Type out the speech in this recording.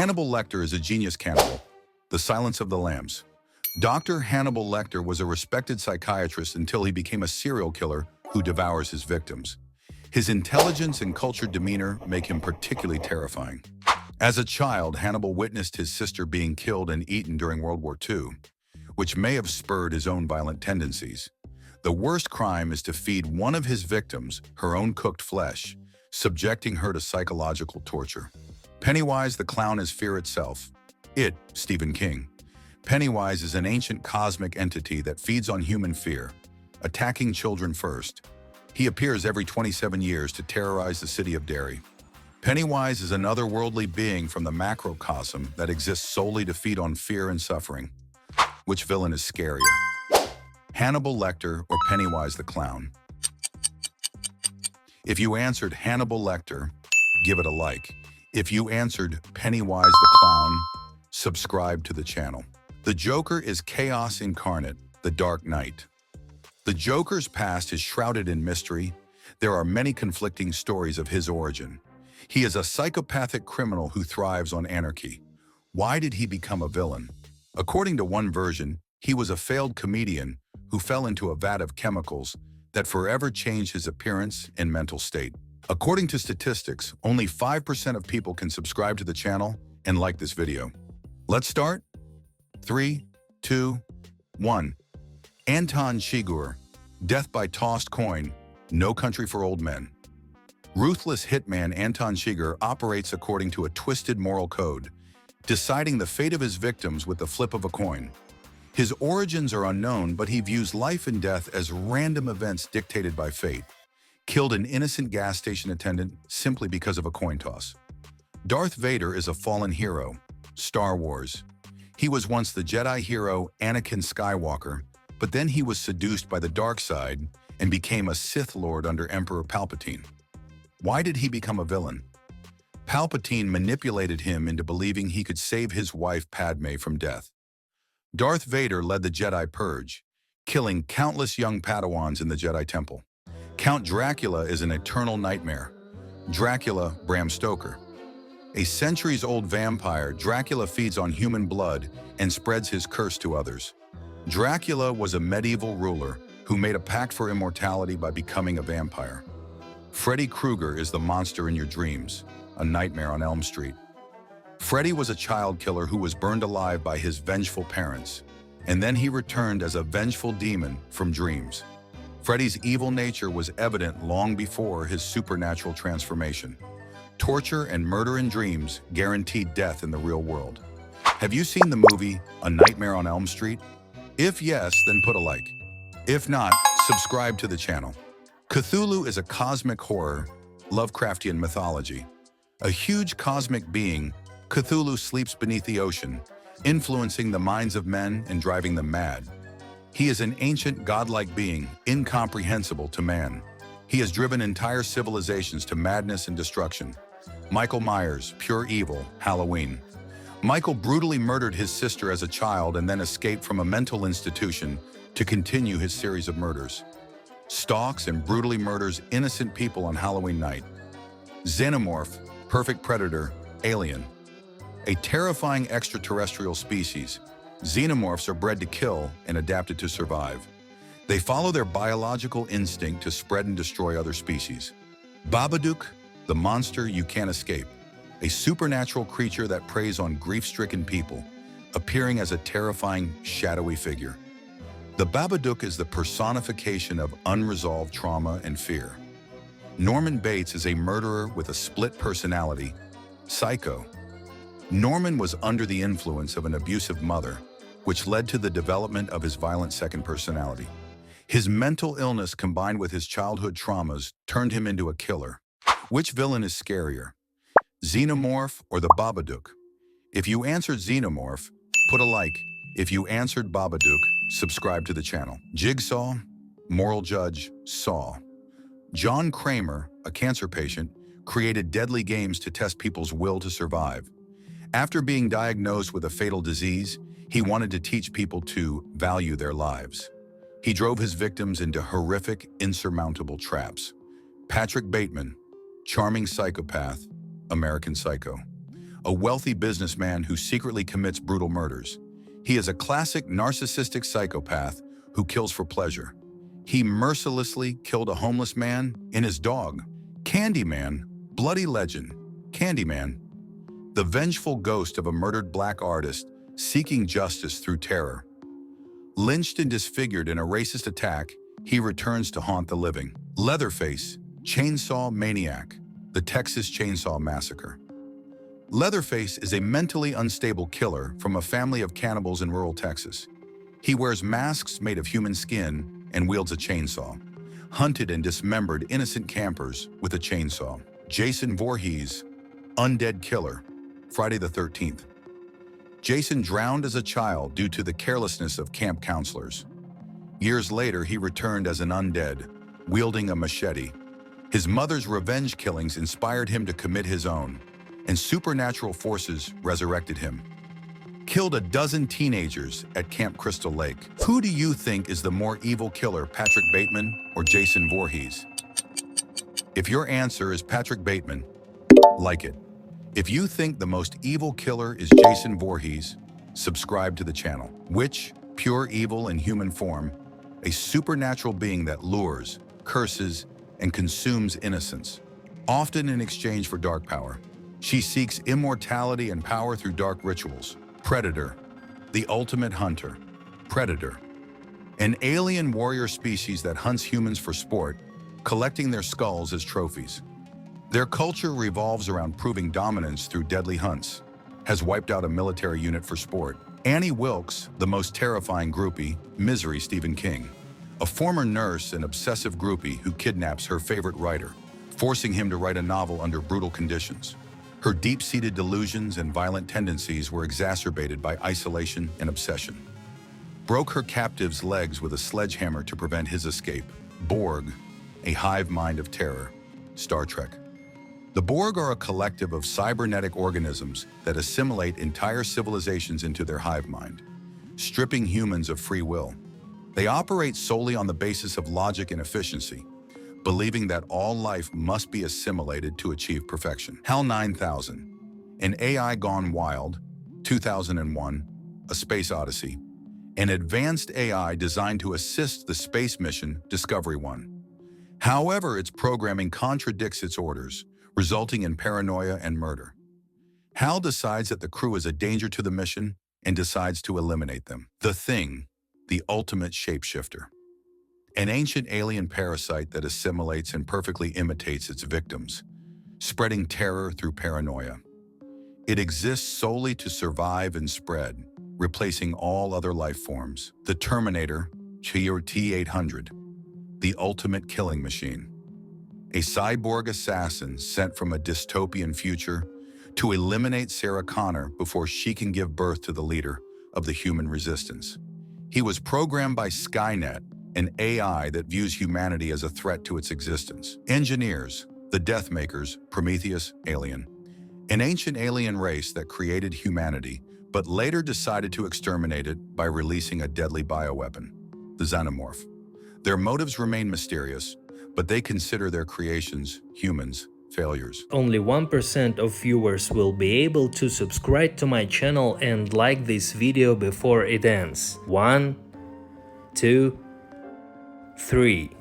Hannibal Lecter is a genius cannibal. The Silence of the Lambs. Dr. Hannibal Lecter was a respected psychiatrist until he became a serial killer who devours his victims. His intelligence and cultured demeanor make him particularly terrifying. As a child, Hannibal witnessed his sister being killed and eaten during World War II, which may have spurred his own violent tendencies. The worst crime is to feed one of his victims her own cooked flesh, subjecting her to psychological torture. Pennywise the clown is fear itself. It, Stephen King. Pennywise is an ancient cosmic entity that feeds on human fear, attacking children first. He appears every 27 years to terrorize the city of Derry. Pennywise is an otherworldly being from the macrocosm that exists solely to feed on fear and suffering. Which villain is scarier? Hannibal Lecter or Pennywise the clown? If you answered Hannibal Lecter, give it a like. If you answered Pennywise the clown, subscribe to the channel. The Joker is chaos incarnate, the Dark Knight. The Joker's past is shrouded in mystery. There are many conflicting stories of his origin. He is a psychopathic criminal who thrives on anarchy. Why did he become a villain? According to one version, he was a failed comedian who fell into a vat of chemicals that forever changed his appearance and mental state. According to statistics, only 5% of people can subscribe to the channel and like this video. Let's start. 3, 2, 1. Anton Chigurh, Death by Tossed Coin, No Country for Old Men. Ruthless hitman Anton Chigurh operates according to a twisted moral code, deciding the fate of his victims with the flip of a coin. His origins are unknown, but he views life and death as random events dictated by fate. Killed an innocent gas station attendant simply because of a coin toss. Darth Vader is a fallen hero. Star Wars. He was once the Jedi hero Anakin Skywalker, but then he was seduced by the dark side and became a Sith Lord under Emperor Palpatine. Why did he become a villain? Palpatine manipulated him into believing he could save his wife Padme from death. Darth Vader led the Jedi Purge, killing countless young Padawans in the Jedi Temple. Count Dracula is an eternal nightmare. Dracula, Bram Stoker. A centuries-old vampire, Dracula feeds on human blood and spreads his curse to others. Dracula was a medieval ruler who made a pact for immortality by becoming a vampire. Freddy Krueger is the monster in your dreams, a nightmare on Elm Street. Freddy was a child killer who was burned alive by his vengeful parents, and then he returned as a vengeful demon from dreams. Freddy's evil nature was evident long before his supernatural transformation. Torture and murder in dreams guaranteed death in the real world. Have you seen the movie A Nightmare on Elm Street? If yes, then put a like. If not, subscribe to the channel. Cthulhu is a cosmic horror, Lovecraftian mythology. A huge cosmic being, Cthulhu sleeps beneath the ocean, influencing the minds of men and driving them mad. He is an ancient godlike being, incomprehensible to man. He has driven entire civilizations to madness and destruction. Michael Myers, pure evil, Halloween. Michael brutally murdered his sister as a child and then escaped from a mental institution to continue his series of murders. Stalks and brutally murders innocent people on Halloween night. Xenomorph, perfect predator, alien. A terrifying extraterrestrial species, xenomorphs are bred to kill and adapted to survive. They follow their biological instinct to spread and destroy other species. Babadook, the monster you can't escape. A supernatural creature that preys on grief-stricken people, appearing as a terrifying, shadowy figure. The Babadook is the personification of unresolved trauma and fear. Norman Bates is a murderer with a split personality, Psycho. Norman was under the influence of an abusive mother, which led to the development of his violent second personality. His mental illness combined with his childhood traumas turned him into a killer. Which villain is scarier? Xenomorph or the Babadook? If you answered Xenomorph, put a like. If you answered Babadook, subscribe to the channel. Jigsaw, moral judge, Saw. John Kramer, a cancer patient, created deadly games to test people's will to survive. After being diagnosed with a fatal disease, he wanted to teach people to value their lives. He drove his victims into horrific, insurmountable traps. Patrick Bateman, charming psychopath, American Psycho. a wealthy businessman who secretly commits brutal murders. He is a classic narcissistic psychopath who kills for pleasure. He mercilessly killed a homeless man and his dog. Candyman, bloody legend. Candyman, the vengeful ghost of a murdered black artist seeking justice through terror. Lynched and disfigured in a racist attack, he returns to haunt the living. Leatherface, chainsaw maniac, the Texas Chainsaw Massacre. Leatherface is a mentally unstable killer from a family of cannibals in rural Texas. He wears masks made of human skin and wields a chainsaw, hunted and dismembered innocent campers with a chainsaw. Jason Voorhees, undead killer, Friday the 13th. Jason drowned as a child due to the carelessness of camp counselors. Years later, he returned as an undead, wielding a machete. His mother's revenge killings inspired him to commit his own, and supernatural forces resurrected him. Killed a dozen teenagers at Camp Crystal Lake. Who do you think is the more evil killer, Patrick Bateman or Jason Voorhees? If your answer is Patrick Bateman, like it. If you think the most evil killer is Jason Voorhees, subscribe to the channel. Witch, pure evil in human form, a supernatural being that lures, curses, and consumes innocence, often in exchange for dark power. She seeks immortality and power through dark rituals. Predator, the ultimate hunter. Predator, an alien warrior species that hunts humans for sport, collecting their skulls as trophies. Their culture revolves around proving dominance through deadly hunts, has wiped out a military unit for sport. Annie Wilkes, the most terrifying groupie, Misery Stephen King, a former nurse and obsessive groupie who kidnaps her favorite writer, forcing him to write a novel under brutal conditions. Her deep-seated delusions and violent tendencies were exacerbated by isolation and obsession. Broke her captive's legs with a sledgehammer to prevent his escape. Borg, a hive mind of terror. Star Trek. The Borg are a collective of cybernetic organisms that assimilate entire civilizations into their hive mind, stripping humans of free will. They operate solely on the basis of logic and efficiency, believing that all life must be assimilated to achieve perfection. HAL 9000, an AI gone wild, 2001, A Space Odyssey, an advanced AI designed to assist the space mission Discovery 1. However, its programming contradicts its orders, resulting in paranoia and murder. HAL decides that the crew is a danger to the mission and decides to eliminate them. The Thing, the ultimate shapeshifter. An ancient alien parasite that assimilates and perfectly imitates its victims, spreading terror through paranoia. It exists solely to survive and spread, replacing all other life forms. The Terminator, Chigurh T-800, the ultimate killing machine. A cyborg assassin sent from a dystopian future to eliminate Sarah Connor before she can give birth to the leader of the human resistance. He was programmed by Skynet, an AI that views humanity as a threat to its existence. Engineers, the Deathmakers, Prometheus, Alien. An ancient alien race that created humanity, but later decided to exterminate it by releasing a deadly bioweapon, the Xenomorph. Their motives remain mysterious, but they consider their creations, humans, failures. Only 1% of viewers will be able to subscribe to my channel and like this video before it ends. 1, 2, 3.